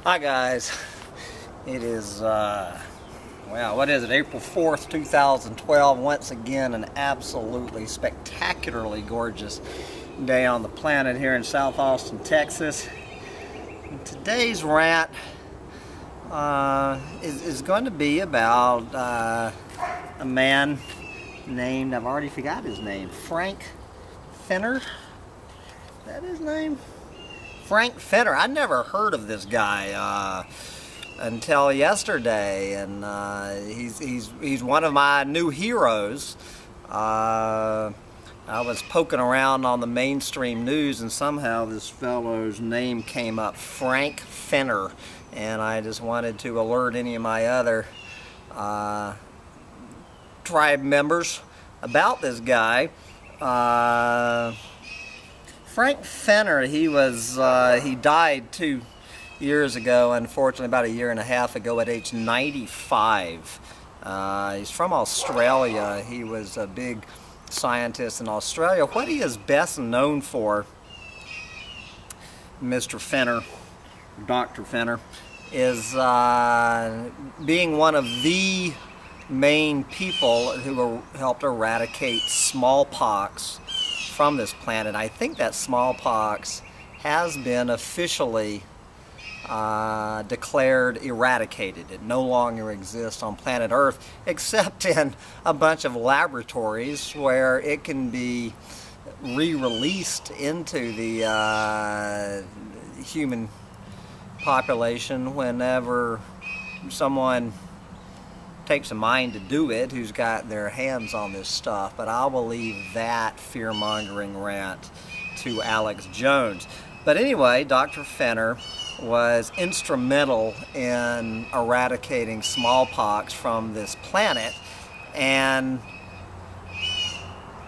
Hi guys, it is, well, what is it, April 4th, 2012. Once again, an absolutely spectacularly gorgeous day on the planet here in South Austin, Texas. And today's rant is going to be about a man named, I've already forgot his name, Frank Fenner. Is that his name? Frank Fenner. I never heard of this guy until yesterday, and he's one of my new heroes. I was poking around on the mainstream news, and somehow this fellow's name came up, Frank Fenner, and I just wanted to alert any of my other tribe members about this guy. Frank Fenner, he died 2 years ago, unfortunately, about a year and a half ago at age 95. He's from Australia. He was a big scientist in Australia. What he is best known for, Mr. Fenner, Dr. Fenner, is being one of the main people who helped eradicate smallpox from this planet. I think that smallpox has been officially declared eradicated. It no longer exists on planet Earth, except in a bunch of laboratories where it can be re-released into the human population whenever someone takes a mind to do it, who's got their hands on this stuff. But I'll leave that fear-mongering rant to Alex Jones. But anyway, Dr. Fenner was instrumental in eradicating smallpox from this planet, and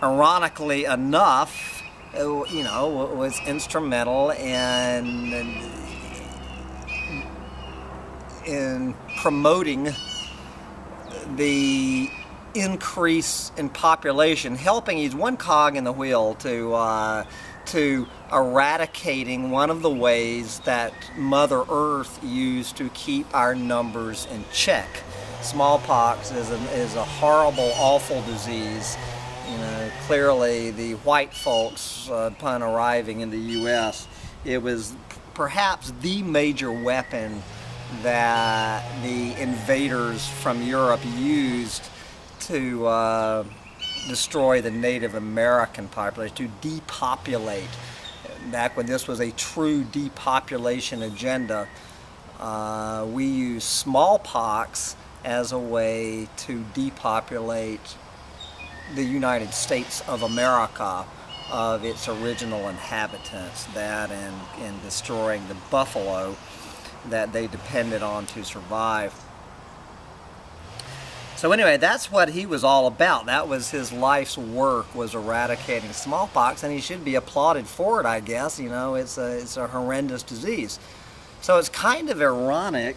ironically enough, you know, was instrumental in promoting the increase in population, helping. He's one cog in the wheel to eradicating one of the ways that Mother Earth used to keep our numbers in check. Smallpox is a horrible, awful disease. You know, clearly the white folks, upon arriving in the U.S., it was perhaps the major weapon that the invaders from Europe used to destroy the Native American population, to depopulate. Back when this was a true depopulation agenda, we used smallpox as a way to depopulate the United States of America of its original inhabitants, that and destroying the buffalo that they depended on to survive. So anyway, that's what he was all about. That was his life's work, was eradicating smallpox, and he should be applauded for it, I guess. You know, it's a horrendous disease. So it's kind of ironic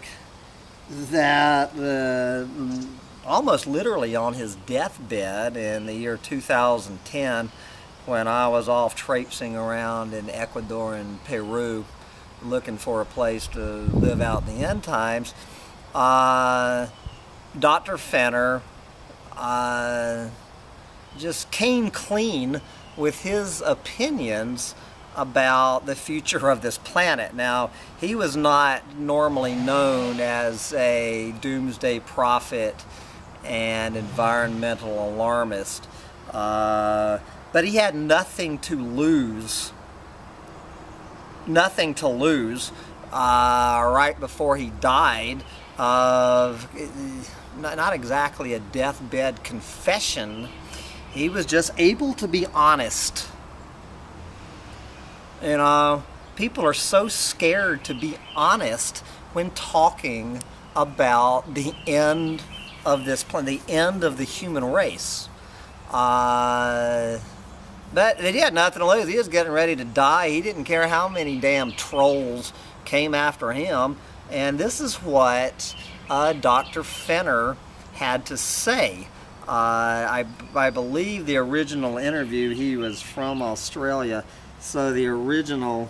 that almost literally on his deathbed in the year 2010, when I was off traipsing around in Ecuador and Peru, looking for a place to live out the end times, Dr. Fenner just came clean with his opinions about the future of this planet. Now, he was not normally known as a doomsday prophet and environmental alarmist, but he had nothing to lose right before he died of not exactly a deathbed confession. He was just able to be honest. You know, people are so scared to be honest when talking about the end of this planet, the end of the human race. But he had nothing to lose. He was getting ready to die. He didn't care how many damn trolls came after him. And this is what Dr. Fenner had to say. I believe the original interview, he was from Australia, so the original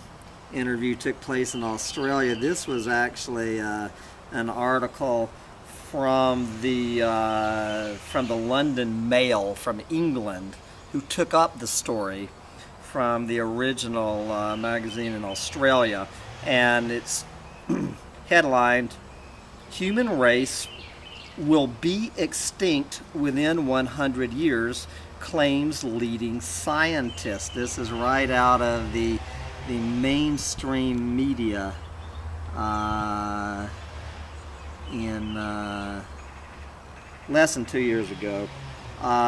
interview took place in Australia. This was actually an article from the London Mail from England, who took up the story from the original magazine in Australia, and it's headlined, "Human race will be extinct within 100 years, claims leading scientist." This is right out of the mainstream media in less than 2 years ago.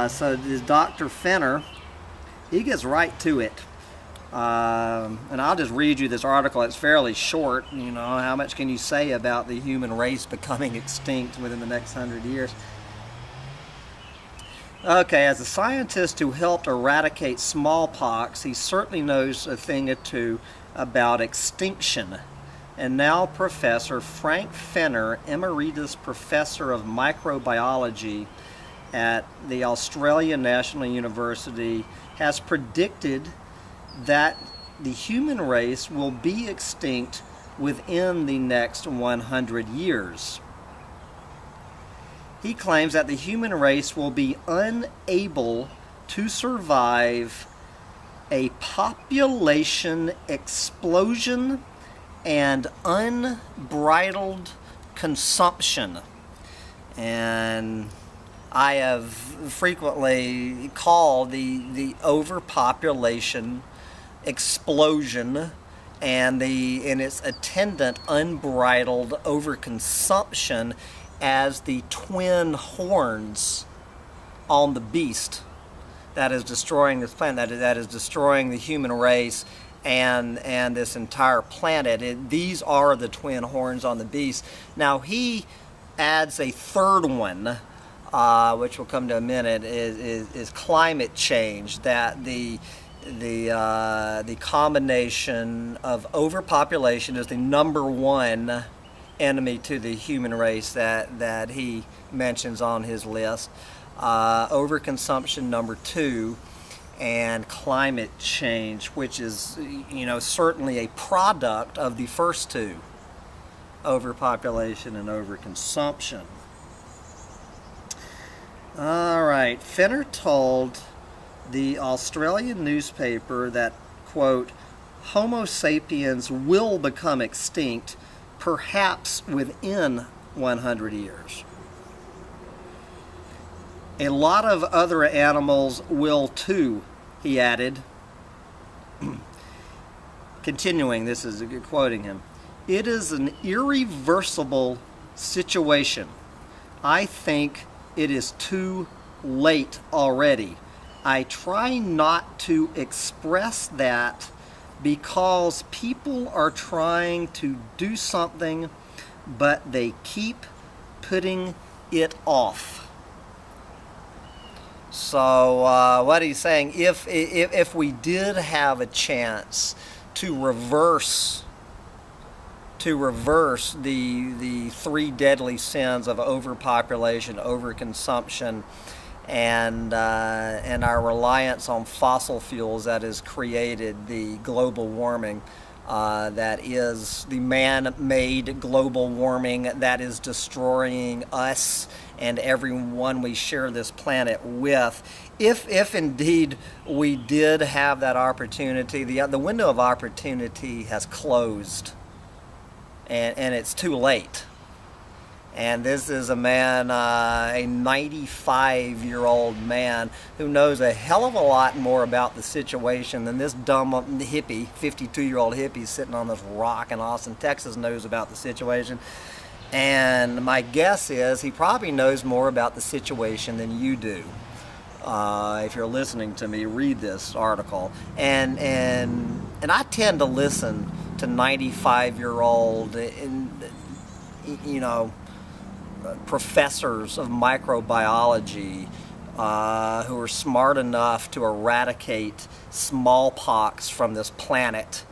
So this Dr. Fenner, he gets right to it. And I'll just read you this article. It's fairly short. You know, how much can you say about the human race becoming extinct within the next 100 years? Okay, as a scientist who helped eradicate smallpox, he certainly knows a thing or two about extinction. And now Professor Frank Fenner, Emeritus Professor of Microbiology at the Australian National University, has predicted that the human race will be extinct within the next 100 years. He claims that the human race will be unable to survive a population explosion and unbridled consumption. And I have frequently called the overpopulation explosion and its attendant unbridled overconsumption as the twin horns on the beast that is destroying this planet, that is destroying the human race and this entire planet. These are the twin horns on the beast. Now he adds a third one, which we'll come to in a minute, is climate change. That the combination of overpopulation is the number one enemy to the human race that he mentions on his list. Overconsumption number two, and climate change, which is, you know, certainly a product of the first two, overpopulation and overconsumption. All right, Fenner told the Australian newspaper that, quote, "Homo sapiens will become extinct perhaps within 100 years. A lot of other animals will too," he added. Continuing, this is quoting him, "It is an irreversible situation. I think it is too late already. I try not to express that because people are trying to do something, but they keep putting it off." So what he's saying, if we did have a chance to reverse the three deadly sins of overpopulation, overconsumption, and our reliance on fossil fuels that has created the global warming, that is the man-made global warming that is destroying us and everyone we share this planet with. If indeed we did have that opportunity, the window of opportunity has closed, and it's too late. And this is a man, a 95-year-old man, who knows a hell of a lot more about the situation than this dumb hippie, 52-year-old hippie sitting on this rock in Austin, Texas, knows about the situation. And my guess is he probably knows more about the situation than you do. If you're listening to me read this article. And I tend to listen to 95-year-old, you know, professors of microbiology who are smart enough to eradicate smallpox from this planet.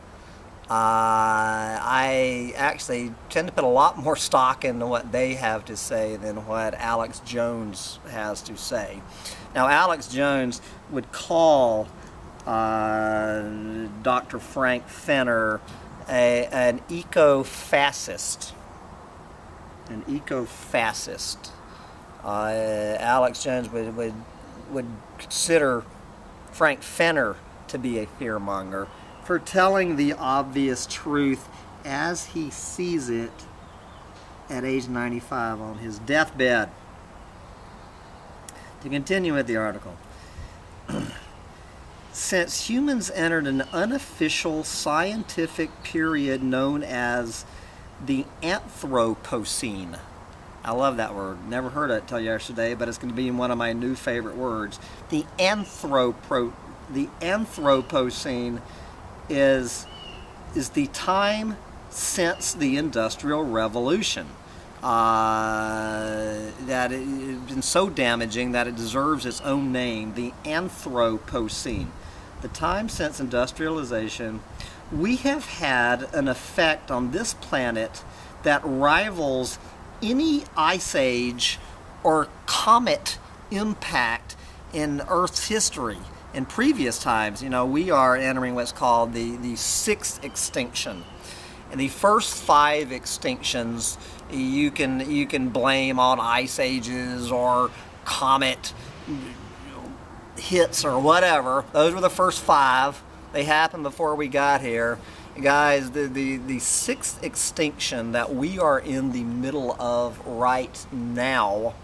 I actually tend to put a lot more stock into what they have to say than what Alex Jones has to say. Now, Alex Jones would call Dr. Frank Fenner an eco-fascist. An eco-fascist. Alex Jones would consider Frank Fenner to be a fearmonger for telling the obvious truth as he sees it at age 95 on his deathbed. To continue with the article. Since humans entered an unofficial scientific period known as the Anthropocene. I love that word. Never heard it until yesterday, but it's going to be one of my new favorite words. The Anthropocene is the time since the Industrial Revolution. That it has been so damaging that it deserves its own name, the Anthropocene. The time since industrialization, we have had an effect on this planet that rivals any ice age or comet impact in Earth's history. In previous times, we are entering what's called the sixth extinction. And the first 5 extinctions you can blame on ice ages or comet hits or whatever. Those were the first 5. They happened before we got here. Guys, the sixth extinction that we are in the middle of right now,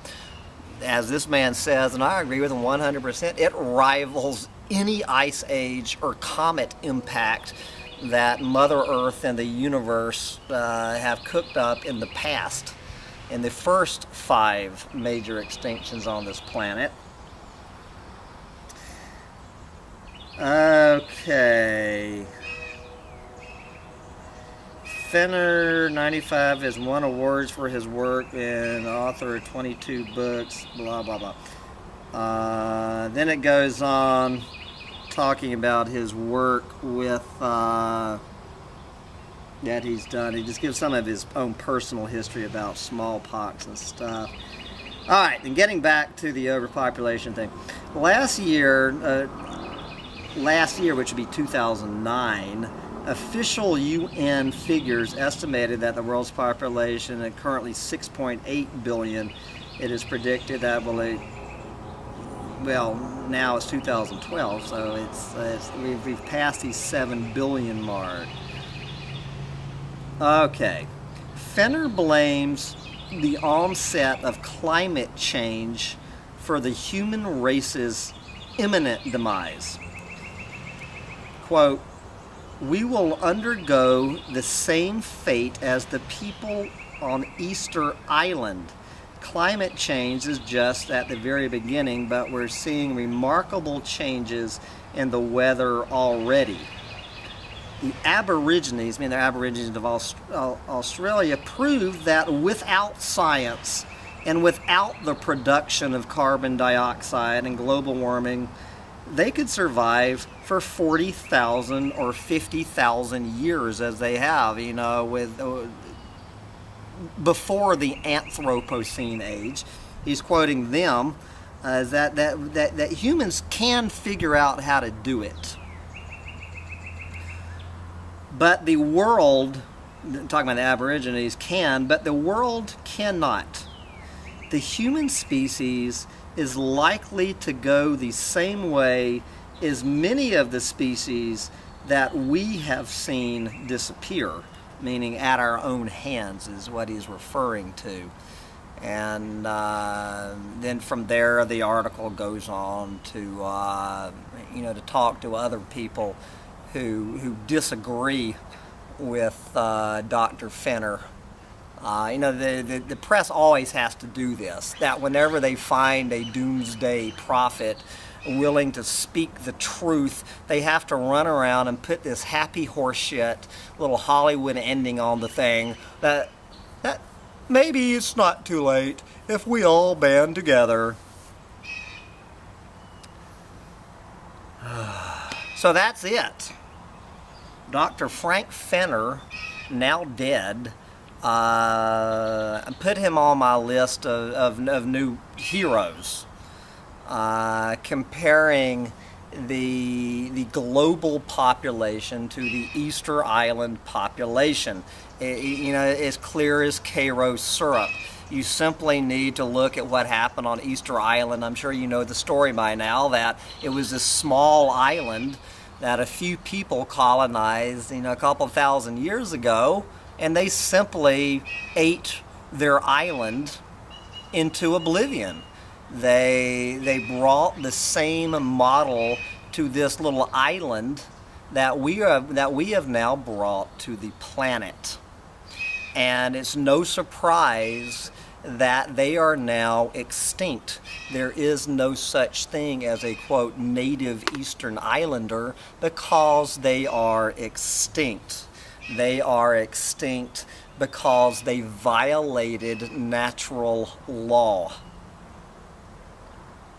as this man says, and I agree with him 100%, it rivals any ice age or comet impact that Mother Earth and the universe have cooked up in the past, in the first 5 major extinctions on this planet. Okay. Fenner, 95, has won awards for his work and author of 22 books, blah, blah, blah. Then it goes on talking about his work with that he's done. He just gives some of his own personal history about smallpox and stuff. All right, and getting back to the overpopulation thing. Last year, which would be 2009, official UN figures estimated that the world's population at currently 6.8 billion. It is predicted that now it's 2012, so we've passed the 7 billion mark. Okay, Fenner blames the onset of climate change for the human race's imminent demise. Quote, "We will undergo the same fate as the people on Easter Island. Climate change is just at the very beginning, but we're seeing remarkable changes in the weather already. The Aborigines, they're Aborigines of Australia, proved that without science and without the production of carbon dioxide and global warming, they could survive for 40,000 or 50,000 years as they have, before the Anthropocene age." He's quoting them as that humans can figure out how to do it. But the world, talking about the Aborigines, can, but the world cannot. The human species is likely to go the same way as many of the species that we have seen disappear, meaning at our own hands is what he's referring to. And then from there the article goes on to to talk to other people who disagree with Dr. Fenner. The press always has to do this, that whenever they find a doomsday prophet willing to speak the truth, they have to run around and put this happy horseshit little Hollywood ending on the thing that maybe it's not too late if we all band together. So that's it. Dr. Frank Fenner, now dead, put him on my list of new heroes, comparing the global population to the Easter Island population. You know, as clear as Cairo syrup. You simply need to look at what happened on Easter Island. I'm sure you know the story by now, that it was this small island that a few people colonized, you know, a couple thousand years ago, and they simply ate their island into oblivion. They brought the same model to this little island that we have now brought to the planet. And it's no surprise that they are now extinct. There is no such thing as a, quote, native Eastern Islander, because they are extinct. They are extinct because they violated natural law.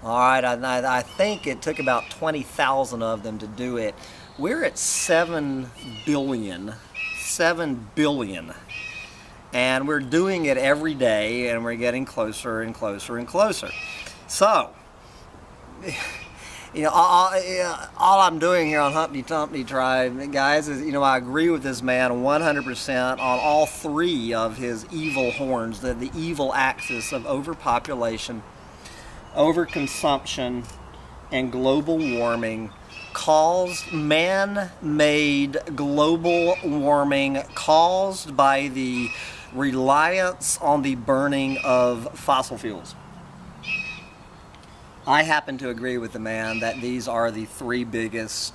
All right, I think it took about 20,000 of them to do it. We're at 7 billion. 7 billion. And we're doing it every day, and we're getting closer and closer and closer. So, you know, all I'm doing here on Humpty Dumpty Tribe, guys, is, you know, I agree with this man 100% on all three of his evil horns, the evil axis of overpopulation, overconsumption, and global warming. Man-made global warming caused by the reliance on the burning of fossil fuels. I happen to agree with the man that these are the three biggest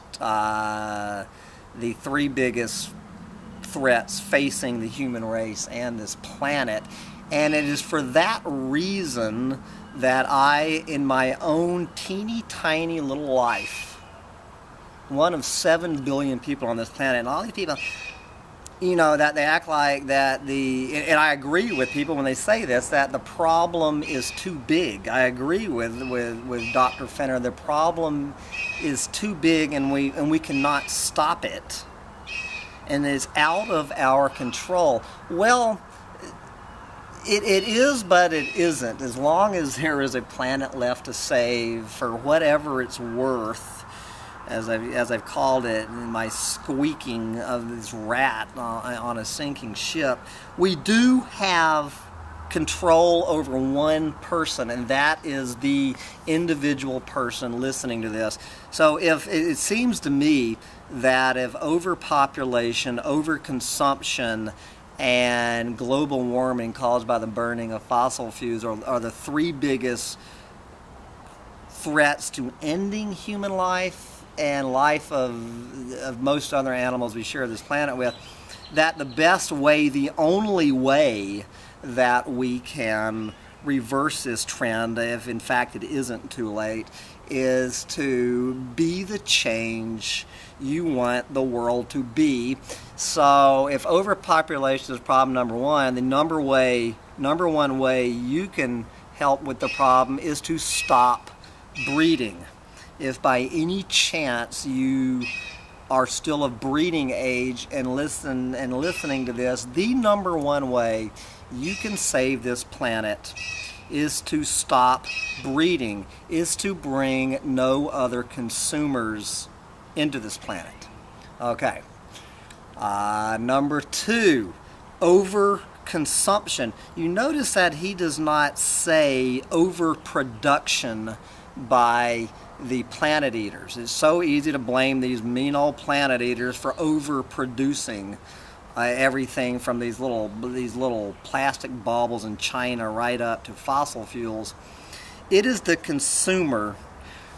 threats facing the human race and this planet. And it is for that reason that I, in my own teeny tiny little life, one of 7 billion people on this planet, and all these people, you know, that they act like that and I agree with people when they say this, that the problem is too big. I agree with Dr. Fenner. The problem is too big, and we cannot stop it. And it's out of our control. Well, it is, but it isn't. As long as there is a planet left to save, for whatever it's worth, as I've called it in my squeaking of this rat on a sinking ship, we do have control over one person, and that is the individual person listening to this. So if it seems to me that if overpopulation, overconsumption, and global warming caused by the burning of fossil fuels are the three biggest threats to ending human life and life of most other animals we share this planet with, that the best way, the only way that we can reverse this trend, if in fact it isn't too late, is to be the change you want the world to be. So if overpopulation is problem number one, the number one way you can help with the problem is to stop breeding. If by any chance you are still of breeding age and listening to this, the number one way you can save this planet is to stop breeding, is to bring no other consumers into this planet. Okay. Number two, overconsumption. You notice that he does not say overproduction by the planet eaters. It's so easy to blame these mean old planet eaters for overproducing everything from these little plastic baubles in China right up to fossil fuels. It is the consumer.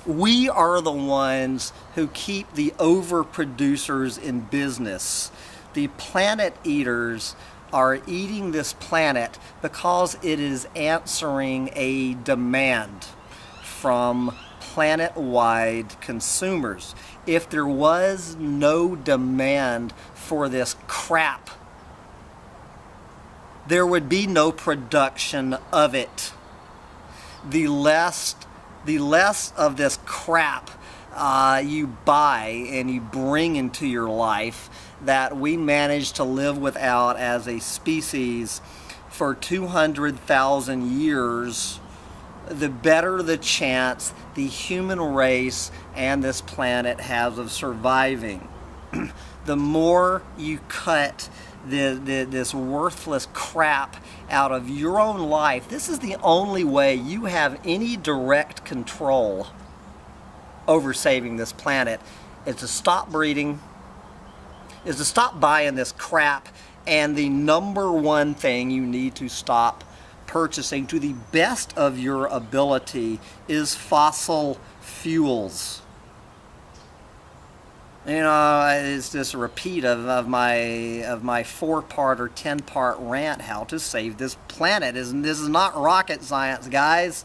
We are the ones who keep the overproducers in business. The planet eaters are eating this planet because it is answering a demand from planet-wide consumers. If there was no demand for this crap, there would be no production of it. The less of this crap you buy and you bring into your life that we managed to live without as a species for 200,000 years the better the chance the human race and this planet has of surviving. The more you cut this worthless crap out of your own life, this is the only way you have any direct control over saving this planet, is to stop breeding, is to stop buying this crap, and the number one thing you need to stop purchasing to the best of your ability is fossil fuels. You know, it's just a repeat of my 4-part or 10-part rant how to save this planet. This is not rocket science, guys.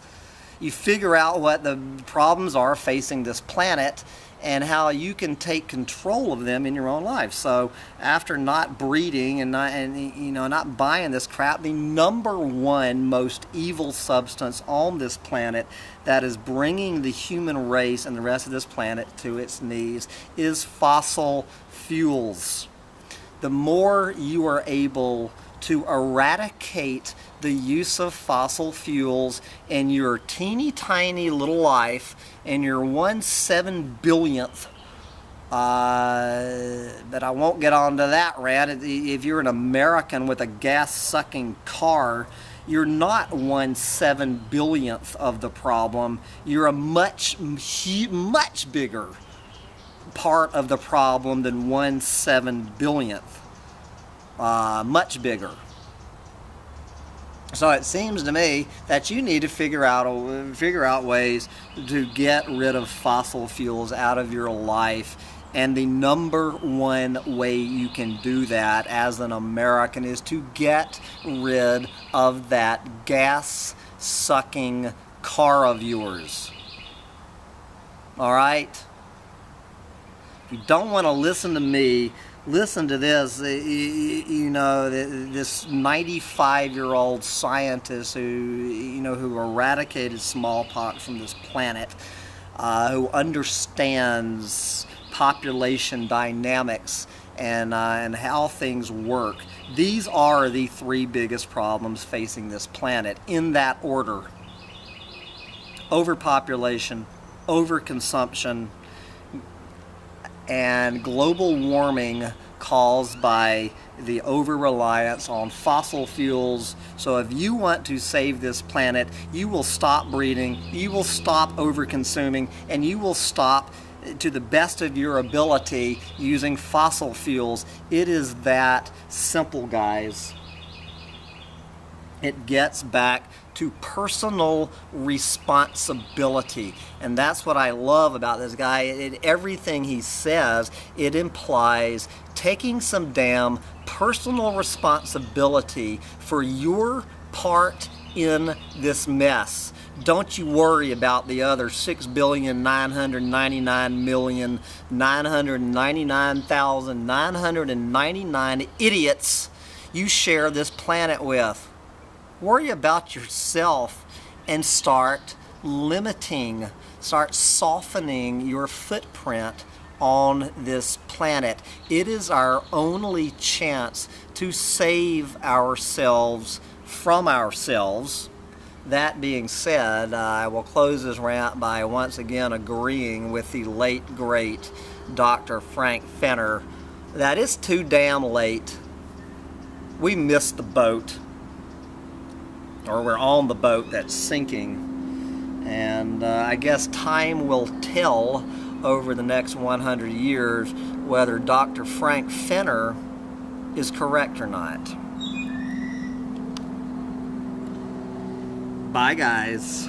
You figure out what the problems are facing this planet and how you can take control of them in your own life. So after not breeding and not buying this crap, the number one most evil substance on this planet that is bringing the human race and the rest of this planet to its knees is fossil fuels. The more you are able to eradicate the use of fossil fuels in your teeny tiny little life, in your 1/7 billionth, but I won't get onto that rant. If you're an American with a gas-sucking car, you're not 1/7 billionth of the problem. You're a much bigger part of the problem than 1/7 billionth. Much bigger. So it seems to me that you need to figure out ways to get rid of fossil fuels out of your life, and the number one way you can do that as an American is to get rid of that gas-sucking car of yours. All right? If you don't want to listen to me, listen to this. You know, this 95-year-old scientist who eradicated smallpox from this planet, who understands population dynamics and how things work. These are the 3 biggest problems facing this planet in that order: overpopulation, overconsumption, and global warming caused by the over-reliance on fossil fuels. So if you want to save this planet, you will stop breeding, you will stop over-consuming, and you will stop, to the best of your ability, using fossil fuels. It is that simple, guys. It gets back to personal responsibility, and that's what I love about this guy. Everything he says, it implies taking some damn personal responsibility for your part in this mess. Don't you worry about the other 6,999,999,999 idiots you share this planet with. Worry about yourself and start limiting, start softening your footprint on this planet. It is our only chance to save ourselves from ourselves. That being said, I will close this rant by once again agreeing with the late, great Dr. Frank Fenner that it's too damn late. We missed the boat. Or we're on the boat that's sinking, and I guess time will tell over the next 100 years whether Dr. Frank Fenner is correct or not. Bye, guys.